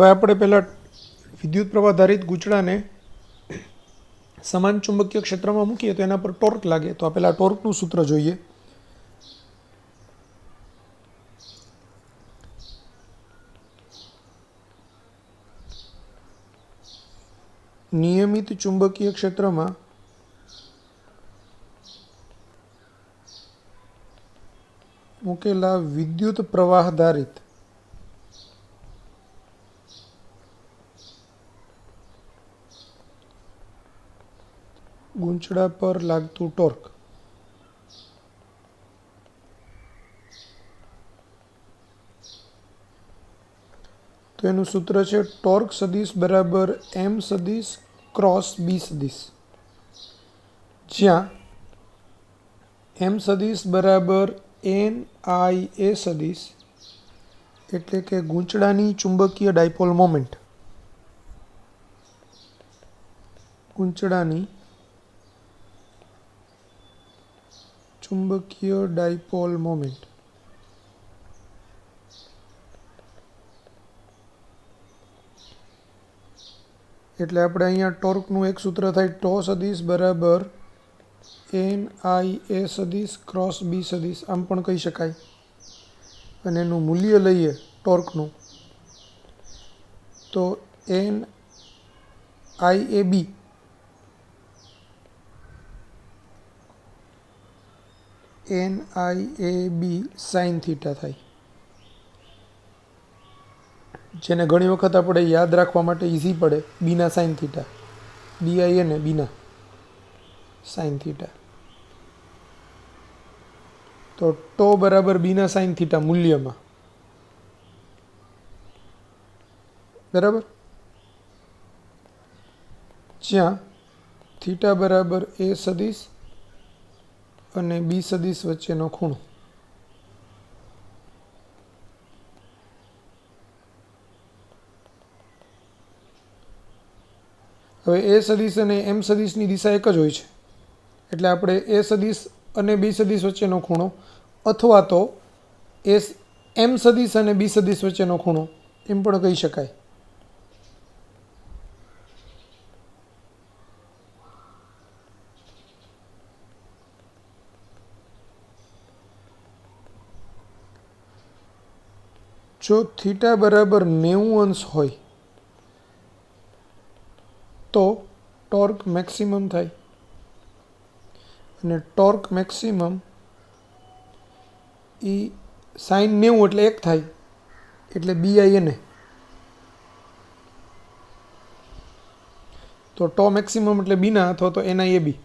હવે આપણે પહેલાં વિદ્યુત પ્રવાહ ધારિત ગૂંચળાને સમાન ચુંબકીય ક્ષેત્રમાં મૂકીએ તો એના પર ટોર્ક લાગે. તો આ પહેલાં ટોર્કનું સૂત્ર જોઈએ. નિયમિત ચુંબકીય ક્ષેત્રમાં મૂકેલા વિદ્યુત પ્રવાહ ધારિત ગૂંચળા પર લાગતું ટોર્ક તો એનું સૂત્ર છે ટોર્ક સદિશ બરાબર એમ સદિશ ક્રોસ બી સદિશ, જ્યાં એમ સદિશ બરાબર એન આઈ એ સદિશ એટલે કે ગૂંચળાની ચુંબકીય ડાયપોલ મોમેન્ટ, ગૂંચળાની ચુંબકીય ડાયપોલ મોમેન્ટ એટલે આપણે અહીંયા ટોર્કનું એક સૂત્ર થાય ટો સદિશ બરાબર એન આઈ એ સદિશ ક્રોસ બી સદિશ, આમ પણ કહી શકાય. અને એનું મૂલ્ય લઈએ ટોર્કનું તો N I A B sine theta થાય, જેને ઘણી વખત આપણે યાદ રાખવા માટે ઇઝી પડે, બીના સાઇન થીટા, બીઆઈ એને બીના સાઇન થીટા. તો ટો બરાબર બીના સાઇન થીટા મૂલ્યમાં, બરાબર, જ્યાં થીટા બરાબર એ સદિશ અને બી સદિશ વચ્ચેનો ખૂણો. હવે એ સદિશ અને એમ સદિશની દિશા એક જ હોય છે એટલે આપણે એ સદિશ અને બી સદિશ વચ્ચેનો ખૂણો અથવા તો એમ સદિશ અને બી સદિશ વચ્ચેનો ખૂણો એમ પણ કહી શકાય. જો થીટા બરાબર 90 અંશ હોય તો ટોર્ક મેક્સિમમ થાય, અને ટોર્ક મેક્સિમમ એ સાઇન 90 એટલે 1 થાય એટલે બીઆઈ એને. તો ટો મેક્સિમમ એટલે બીના અથવા તો એનઆઈ એ બી.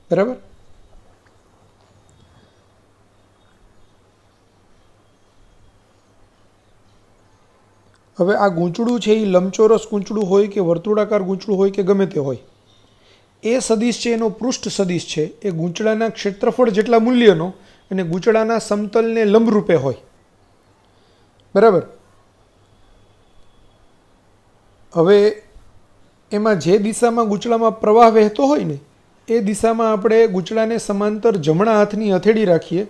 બરાબર. હવે આ ગૂંચળું છે એ લંબચોરસ ગૂંચળું હોય કે વર્તુળાકાર ગૂંચળું હોય કે ગમે તે હોય, એ સદિશ છે એનો પૃષ્ઠ સદિશ છે એ ગૂંચળાના ક્ષેત્રફળ જેટલા મૂલ્યનો અને ગૂંચળાના સમતલને લંબરૂપે હોય. બરાબર. હવે એમાં જે દિશામાં ગૂંચળામાં પ્રવાહ વહેતો હોય ને એ દિશામાં આપણે ગૂંચળાને સમાંતર જમણા હાથની હથેળી રાખીએ.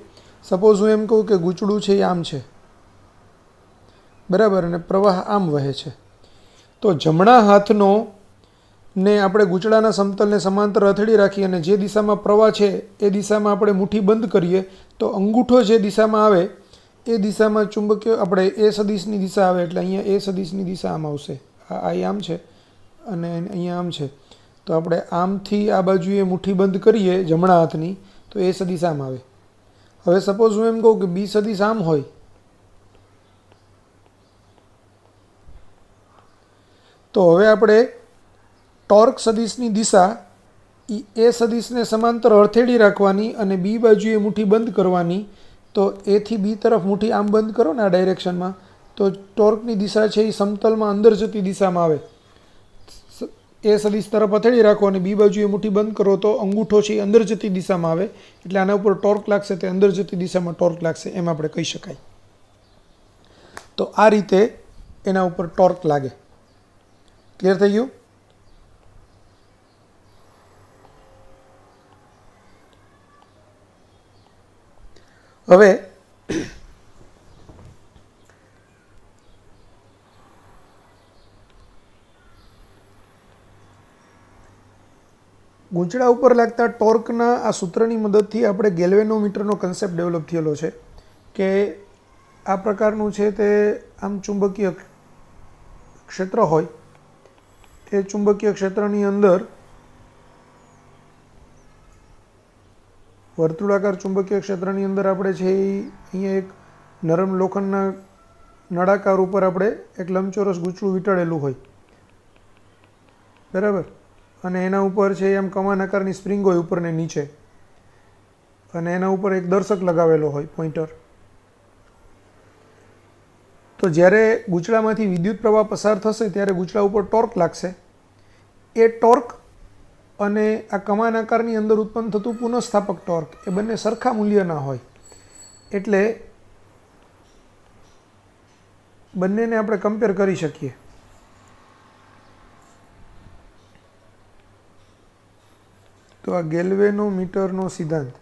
સપોઝ હું એમ કહું કે ગૂંચળું છે એ આમ છે, બરાબર, અને પ્રવાહ આમ વહે છે. તો જમણા હાથનો ને આપણે ગૂંચળાના સમતલને સમાંતર હથેળી રાખીએ અને જે દિશામાં પ્રવાહ છે એ દિશામાં આપણે મુઠ્ઠી બંધ કરીએ તો અંગૂઠો જે દિશામાં આવે એ દિશામાં ચુંબકીય આપણે એ સદિશની દિશા આવે એટલે અહીંયા એ સદિશની દિશા આમ આવશે. આ આમ છે અને અહીંયા આમ છે. તો આપણે આમથી આ બાજુએ મુઠ્ઠી બંધ કરીએ જમણા હાથની તો એ સદિશ આમ આવે. હવે સપોઝ હું એમ કહું કે બી સદિશ આમ હોય તો હવે આપણે ટોર્ક સદિશની દિશા એ સદિશને સમાંતર હથેળી રાખવાની અને બી બાજુએ મુઠ્ઠી બંધ કરવાની. તો એથી બી તરફ મુઠ્ઠી આમ બંધ કરો ને આ ડાયરેક્શનમાં તો ટોર્કની દિશા છે એ સમતલમાં અંદર જતી દિશામાં આવે. એ સદિશ તરફ હથેળી રાખો અને બી બાજુએ મુઠ્ઠી બંધ કરો તો અંગૂઠો છે એ અંદર જતી દિશામાં આવે એટલે આના ઉપર ટોર્ક લાગશે, તે અંદર જતી દિશામાં ટોર્ક લાગશે એમ આપણે કહી શકાય. તો આ રીતે એના ઉપર ટોર્ક લાગે. ક્લિયર થઈ ગયું? હવે ગૂંચળા ઉપર લાગતા ટોર્કના આ સૂત્રની મદદથી આપણે ગેલ્વેનોમીટરનો કન્સેપ્ટ ડેવલપ થયેલો છે કે આ પ્રકારનું છે તે આમ ચુંબકીય ક્ષેત્ર હોય, એ ચુંબકીય ક્ષેત્રની અંદર વર્તુળાકાર ચુંબકીય ક્ષેત્રની અંદર આપણે છે એ અહીંયા એક નરમ લોખંડના નળાકાર ઉપર આપણે એક લંબચોરસ ગૂંચળું વીંટાળેલું હોય, બરાબર, અને એના ઉપર છે એમ કમાન આકારની સ્પ્રિંગ હોય ઉપર ને નીચે, અને એના ઉપર એક દર્શક લગાવેલો હોય પોઈન્ટર. તો જ્યારે ગૂંચળામાંથી વિદ્યુત પ્રવાહ પસાર થશે ત્યારે ગૂંચળા ઉપર ટોર્ક લાગશે. એ ટોર્ક અને આ કમાન આકારની અંદર ઉત્પન્ન થતું પુનઃસ્થાપક ટોર્ક એ બંને સરખા મૂલ્યના હોય, એટલે બંનેને આપણે કમ્પેર કરી શકીએ. તો આ ગેલ્વેનોમીટરનો સિદ્ધાંત.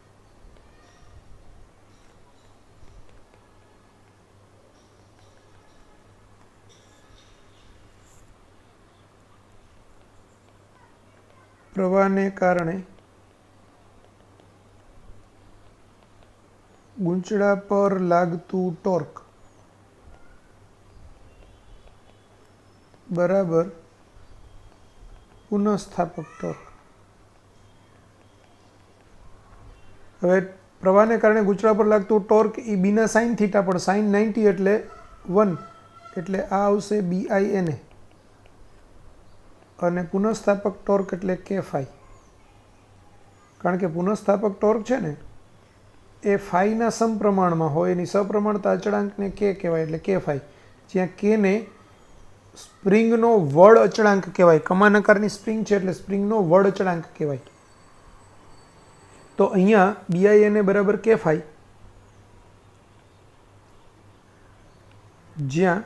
પ્રવાહને કારણે ગૂંચળા પર લાગતું ટોર્ક બરાબર પુનઃસ્થાપક ટોર્ક. હવે પ્રવાહને કારણે ગૂંચળા પર લાગતું ટોર્ક એ બીના સાઇન થીટા પણ સાઇન 90 એટલે 1, એટલે આ આવશે BINA, અને પુનઃસ્થાપક ટોર્ક એટલે K∅. કારણ કે પુનઃસ્થાપક ટોર્ક છે ને એ ફાઈના સમપ્રમાણમાં હોય, એની સપ્રમાણતા અચળાંકને K કહેવાય એટલે K∅, જ્યાં Kને સ્પ્રિંગનો વળ અચળાંક કહેવાય. કમાન આકારની સ્પ્રિંગ છે એટલે સ્પ્રિંગનો વળ અચળાંક કહેવાય. તો અહીંયા BINA બરાબર K∅, જ્યાં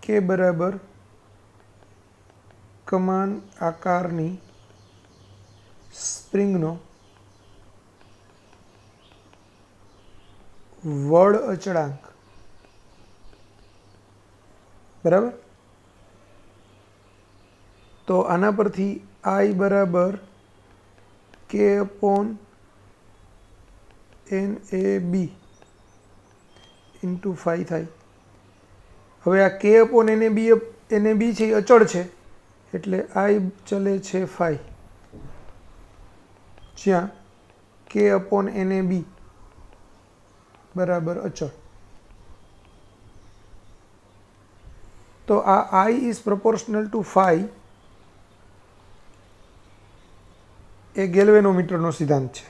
K બરાબર કમાન આકારની સ્પ્રિંગનો વળ અચળાંક, બરાબર. તો આના પરથી I બરાબર K/NAB ઇન્ટુ ફાઈ થાય. હવે આ K/NAB છે એ અચળ છે એટલે I ચલે છે ફાઈ, જ્યાં K/NAB બરાબર અચળ. તો આ I is proportional to phi એ ગેલ્વેનોમીટરનો સિદ્ધાંત છે.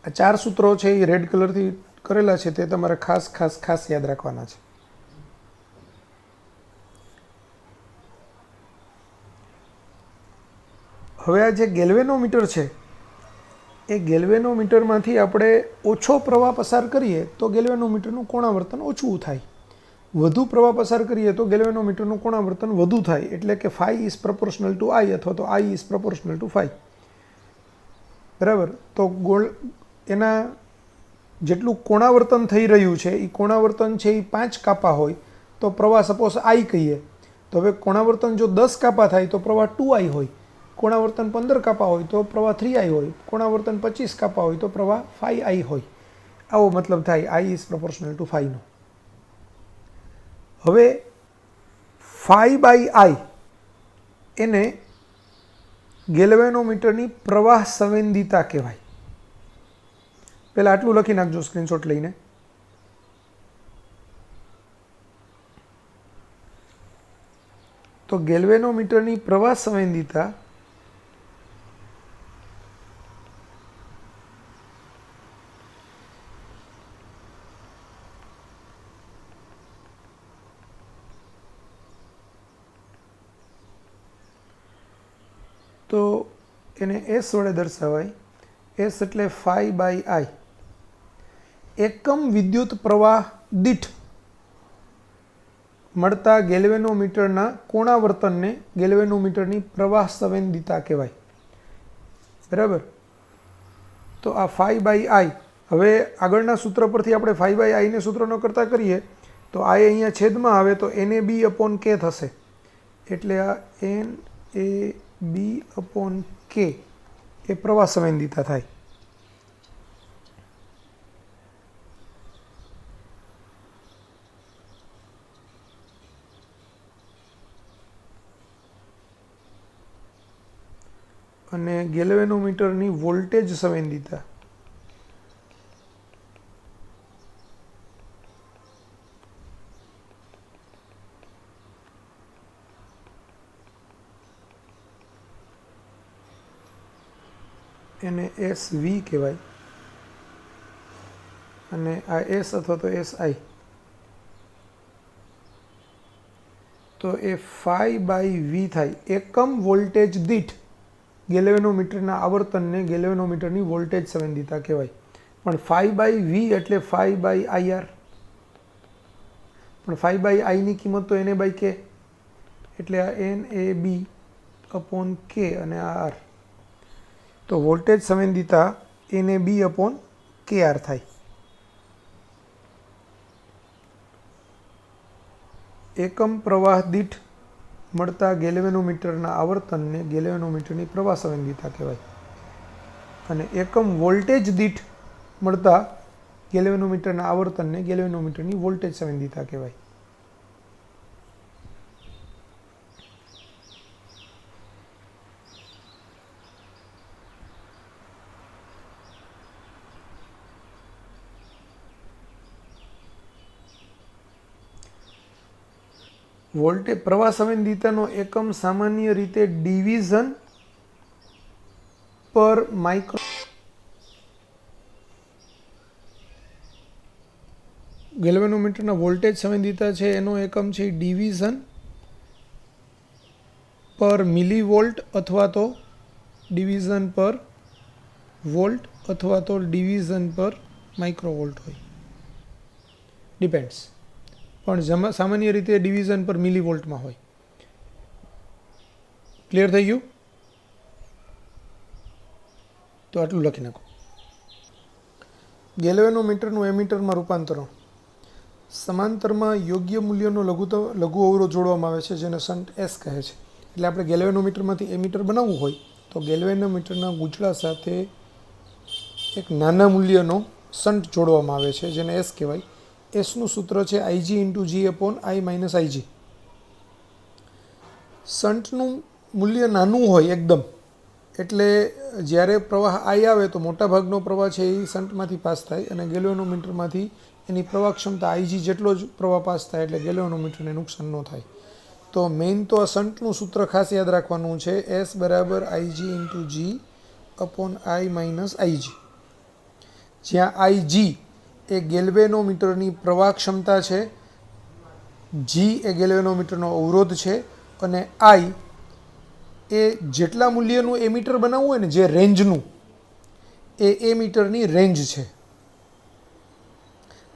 આ 4 સૂત્રો છે એ રેડ કલરથી કરેલા છે, તે તમારે ખાસ યાદ રાખવાના છે. હવે આ જે ગેલ્વેનોમીટર છે એ ગેલ્વેનોમીટરમાંથી આપણે ઓછો પ્રવાહ પસાર કરીએ તો ગેલ્વેનોમીટરનું કોણાવર્તન ઓછું થાય, વધુ પ્રવાહ પસાર કરીએ તો ગેલ્વેનોમીટરનું કોણાવર્તન વધુ થાય. એટલે કે phi is proportional to I અથવા તો I is proportional to phi, બરાબર. તો એના જેટલું કોણાવર્તન થઈ રહ્યું છે એ કોણાવર્તન છે એ 5 કાપા હોય તો પ્રવાહ સપોઝ I કહીએ, તો હવે કોણાવર્તન જો 10 કાપા થાય તો પ્રવાહ 2I હોય, કોણાવર્તન 15 કાપા હોય તો પ્રવાહ 3I હોય, કોણાવર્તન 25 કાપા હોય તો પ્રવાહ 5I હોય. આવો મતલબ થાય I ઇઝ પ્રપોર્શનલ ટુ ફાઈનો. હવે ફાઈ બાય I એને ગેલ્વેનોમીટરની પ્રવાહ સંવેદિતા કહેવાય. પહેલાં આટલું લખી નાખજો સ્ક્રીનશોટ લઈને. તો ગેલ્વેનોમીટરની પ્રવાહ સંવેદિતા તો એને એસ વડે દર્શાવાય. એસ એટલે ફાઈ બાય આઈ. એકમ વિદ્યુત પ્રવાહ દીઠ મળતા ગેલ્વેનોમીટરના કોણાવર્તનને ગેલ્વેનોમીટરની પ્રવાહ સંવેદિતા કહેવાય. બરાબર. તો આ ફાઈ બાય આઈ, હવે આગળના સૂત્ર પરથી આપણે ફાઈ બાય આઈને સૂત્ર ન કરતા કરીએ તો આઈ અહીંયા છેદમાં આવે તો એને બી અપોન કે થશે. એટલે આ એન એ બી અપોન કે એ પ્રવાહ સંવેદિતા થાય. અને ગેલ્વેનોમીટરની વોલ્ટેજ સંવેદિતા એને એસ વી કહેવાય. અને આ એસ અથવા તો એસ આઈ, તો એ ફાઈ બાય વી થાય. એકમ વોલ્ટેજ દીઠ ગેલ્વેનોમીટરના આવર્તનને ગેલ્વેનોમીટરની વોલ્ટેજ સંવેદિતા કહેવાય. પણ ફાઈ બાય વી એટલે ફાઈ બાય આઈઆર. પણ ફાઈ બાય આઈની કિંમત તો એને બાય કે, એટલે આ એન એ બી અપોન કે અને આ આર. તો વોલ્ટેજ સંવેદિતા એને બી અપોન કે આર થાય. એકમ પ્રવાહ દીઠ મળતા ગેલ્વેનોમીટરના આવર્તનને ગેલ્વેનોમીટરની પ્રવાહ સંવેદિતા કહેવાય. અને એકમ વોલ્ટેજ દીઠ મળતા ગેલ્વેનોમીટરના આવર્તનને ગેલ્વેનોમીટરની વોલ્ટેજ સંવેદિતા કહેવાય. વોલ્ટેજ પ્રવાહ સંવેદિતાનો એકમ સામાન્ય રીતે ડિવિઝન પર માઇક્રો ગેલ્વેનોમીટરના વોલ્ટેજ સંવેદિતા છે એનો એકમ છે ડિવિઝન પર મિલીવોલ્ટ અથવા તો ડિવિઝન પર વોલ્ટ અથવા તો ડિવિઝન પર માઇક્રોવોલ્ટ હોય, ડિપેન્ડ્સ. પણ સામાન્ય રીતે ડિવિઝન પર મિલીવોલ્ટમાં હોય. ક્લિયર થઈ ગયું? તો આટલું લખી નાખો. ગેલ્વેનોમીટરનું એમીટરમાં રૂપાંતરણ. સમાંતરમાં યોગ્ય મૂલ્યનો લઘુ અવરોધ જોડવામાં આવે છે જેને શન્ટ એસ કહે છે. એટલે આપણે ગેલ્વેનોમીટરમાંથી એમીટર બનાવવું હોય તો ગેલ્વેનોમીટરના ગૂંચળા સાથે એક નાના મૂલ્યનો શન્ટ જોડવામાં આવે છે જેને એસ કહેવાય. એસનું સૂત્ર છે IG into G upon i minus IG. શન્ટનું મૂલ્ય નાનું હોય એકદમ, એટલે જ્યારે પ્રવાહ આઈ આવે તો મોટાભાગનો પ્રવાહ છે એ શન્ટમાંથી પાસ થાય અને ગેલ્વેનોમીટરમાંથી એની પ્રવાહ ક્ષમતા આઈજી જેટલો જ પ્રવાહ પાસ થાય એટલે ગેલ્વેનોમીટરને નુકસાન ન થાય. તો મેઇન તો આ શન્ટનું સૂત્ર ખાસ યાદ રાખવાનું છે, એસ બરાબર IG into G upon i minus IG. જ્યાં આઈજી એ ગેલ્વેનોમીટરની પ્રવાહ ક્ષમતા છે, જી એ ગેલ્વેનોમીટરનો અવરોધ છે અને આઈ એ જેટલા મૂલ્યનું એમીટર બનાવવું હોય ને જે રેન્જનું, એ એમીટરની રેન્જ છે.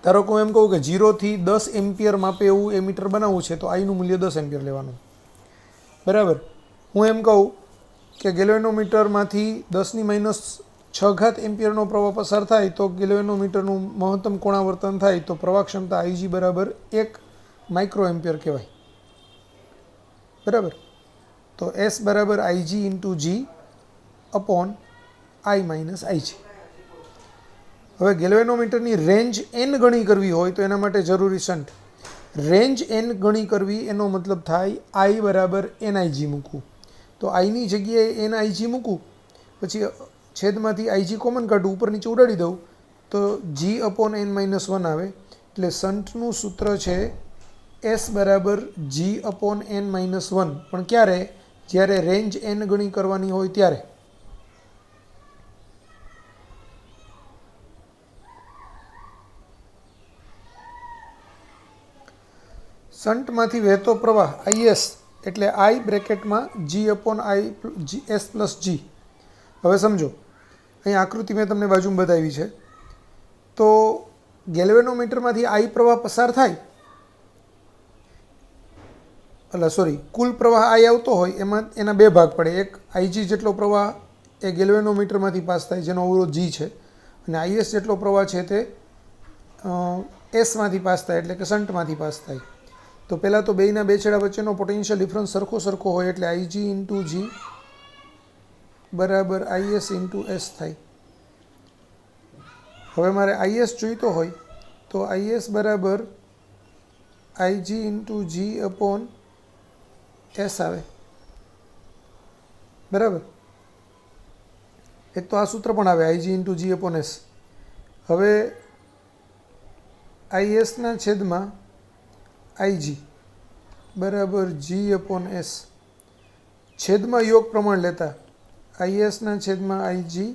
ધારો કે હું એમ કહું કે 0 થી 10 એમ્પિયર માપે એવું એમીટર બનાવવું છે તો આઈનું મૂલ્ય 10 એમ્પિયર લેવાનું. બરાબર. હું એમ કહું કે ગેલ્વેનોમીટરમાંથી 10⁻6 એમ્પિયરનો પ્રવાહ પસાર થાય તો ગેલ્વેનોમીટરનું મહત્તમ કોણાવર્તન થાય તો પ્રવાહ ક્ષમતા આઈજી બરાબર 1 માઇક્રો એમ્પિયર કહેવાય. બરાબર. તો એસ બરાબર IG into G upon i minus IG. હવે ગેલ્વેનોમીટરની રેન્જ એન ગણી કરવી હોય તો એના માટે જરૂરી શન્ટ. રેન્જ એન ગણી કરવી એનો મતલબ થાય આઈ બરાબર એનઆઈજી મૂકવું. તો આઈની જગ્યાએ એનઆઈજી મૂકું, પછી છેદમાંથી આઈજી કોમન કાઢું, ઉપર નીચે ઉડાડી દઉં તો જી અપોન એન માઇનસ 1 આવે. એટલે શન્ટનું સૂત્ર છે એસ બરાબર જી અપોન એન માઇનસ 1. પણ ક્યારે? જ્યારે રેન્જ એન ગણી કરવાની હોય ત્યારે. શન્ટમાંથી વહેતો પ્રવાહ આઈએસ એટલે આઈ બ્રેકેટમાં જી upon i G S plus જી. હવે સમજો, અહીં આકૃતિ મેં તમને બાજુમાં બતાવી છે. તો ગેલ્વેનોમીટરમાંથી આઈ પ્રવાહ પસાર થાય, એટલે સોરી, કુલ પ્રવાહ આઈ આવતો હોય એમાં એના બે ભાગ પડે. એક આઈજી જેટલો પ્રવાહ એ ગેલ્વેનોમીટરમાંથી પાસ થાય જેનો અવરોધ જી છે, અને આઈએસ જેટલો પ્રવાહ છે તે એસમાંથી પાસ થાય એટલે કે શંટમાંથી પાસ થાય. તો પહેલાં તો બેયના બે છેડા વચ્ચેનો પોટેન્શિયલ ડિફરન્સ સરખો હોય એટલે આઈજી ઇન્ટુ જી બરાબર આઈએસ ઇન્ટુ એસ થાય. હવે મારે આઈએસ જોઈતો હોય તો આઈએસ બરાબર આઈજી ઇન્ટુ જી અપોન એસ આવે, બરાબર. એક તો આ સૂત્ર પણ આવે આઈજી ઇન્ટુ જી અપોન એસ. હવે આઈએસના છેદમાં આઈજી બરાબર જી અપોન એસ, છેદમાં યોગ પ્રમાણ લેતા આઈએસના છેદમાં આઈજી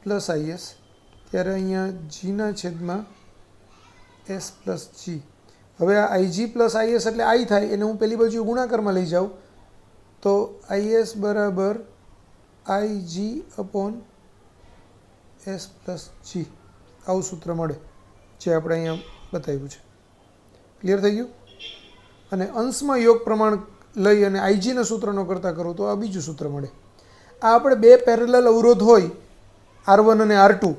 પ્લસ આઈએસ, ત્યારે અહીંયા જીના છેદમાં એસ પ્લસ જી. હવે આ આઈજી પ્લસ આઈએસ એટલે આઈ થાય, એને હું પેલી બાજુ ગુણાકારમાં લઈ જાઉં તો આઈએસ બરાબર આઈજી અપોન એસ પ્લસ જી, આવું સૂત્ર મળે જે આપણે અહીંયા બતાવ્યું છે. ક્લિયર થઈ ગયું? અને અંશમાં યોગ પ્રમાણ લઈ અને આઈજીના સૂત્રનો કરતાં કરું તો આ બીજું સૂત્ર મળે. આ આપણે બે પેરેલલ અવરોધ હોય R1 અને R2,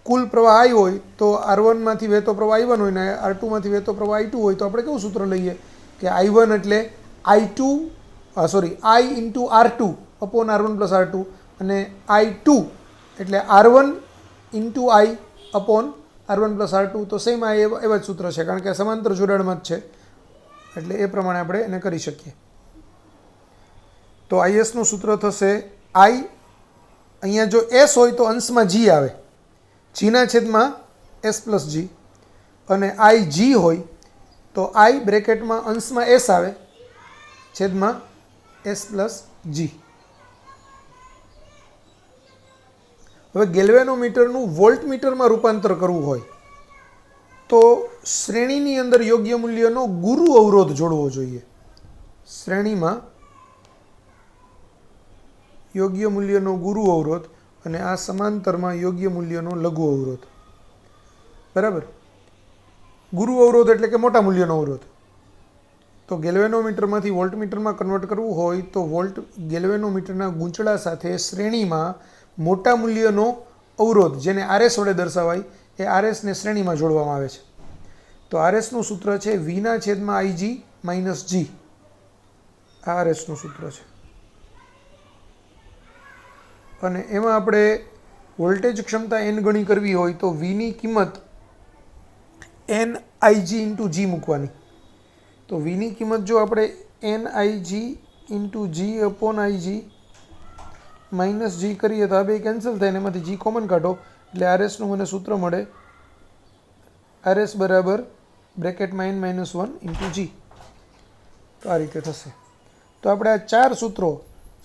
કુલ પ્રવાહ આઈ હોય તો R1માંથી વહેતો પ્રવાહ I1 હોય ને R2માંથી વહેતો પ્રવાહ I2 હોય, તો આપણે કેવું સૂત્ર લઈએ કે I1 એટલે I into R2 upon R1 plus R2, અને I2 એટલે R1 into I upon R1 plus R2. તો સેમ આ એવા જ સૂત્ર છે, કારણ કે સમાંતર જોડાણમાં જ છે, એટલે એ પ્રમાણે આપણે એને કરી શકીએ. તો આઈએસનું સૂત્ર થશે આઈ, અહીંયા જો એસ હોય તો અંશમાં જી આવે, જીના છેદમાં એસ પ્લસ જી, અને આઈ જી હોય તો આઈ બ્રેકેટમાં અંશમાં એસ આવે છેદમાં એસ પ્લસ જી. હવે ગેલ્વેનોમીટરનું વોલ્ટમીટરમાં રૂપાંતર કરવું હોય તો શ્રેણીની અંદર યોગ્ય મૂલ્યનો ગુરુ અવરોધ જોડવો જોઈએ. શ્રેણીમાં યોગ્ય મૂલ્યનો ગુરુ અવરોધ અને આ સમાંતરમાં યોગ્ય મૂલ્યનો લઘુ અવરોધ, બરાબર. ગુરુ અવરોધ એટલે કે મોટા મૂલ્યનો અવરોધ. તો ગેલ્વેનોમીટરમાંથી વોલ્ટમીટરમાં કન્વર્ટ કરવું હોય તો ગેલ્વેનોમીટરના ગૂંચળા સાથે શ્રેણીમાં મોટા મૂલ્યનો અવરોધ, જેને આરએસ વડે દર્શાવાય, એ આરએસને શ્રેણીમાં જોડવામાં આવે છે. તો આરએસનું સૂત્ર છે વીના છેદમાં આઈજી માઇનસ જી. આ આરએસનું સૂત્ર છે. અને એમાં આપણે વોલ્ટેજ ક્ષમતા એન ગણી કરવી હોય તો વીની કિંમત એન આઈજી ઇન્ટુ જી મૂકવાની. તો વીની કિંમત જો આપણે એન આઈજી ઇન્ટુ જી અપોન આઈજી માઇનસ જી કરીએ તો આ બે કેન્સલ થાય ને એમાંથી જી કોમન કાઢો એટલે આરએસનું મને સૂત્ર મળે આરએસ બરાબર બ્રેકેટમાં n-1 ઇન્ટુ જી. તો આ રીતે થશે. તો આપણે આ ચાર સૂત્રો,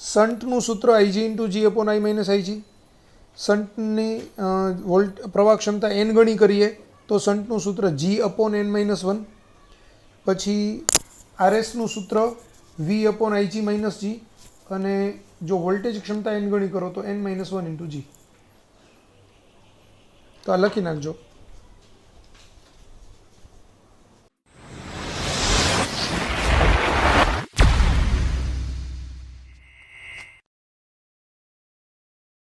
શંટનું સૂત્ર IG into G upon i minus IG, શંટની પ્રવાહ ક્ષમતા એન ગણી કરીએ તો શંટનું સૂત્ર જી અપોન n-1, પછી આરએસનું સૂત્ર વી અપોન આઈજી માઇનસ જી, અને જો વોલ્ટેજ ક્ષમતા એન ગણી કરો તો n-1 ઇન્ટુ જી. તો આ લખી નાખજો.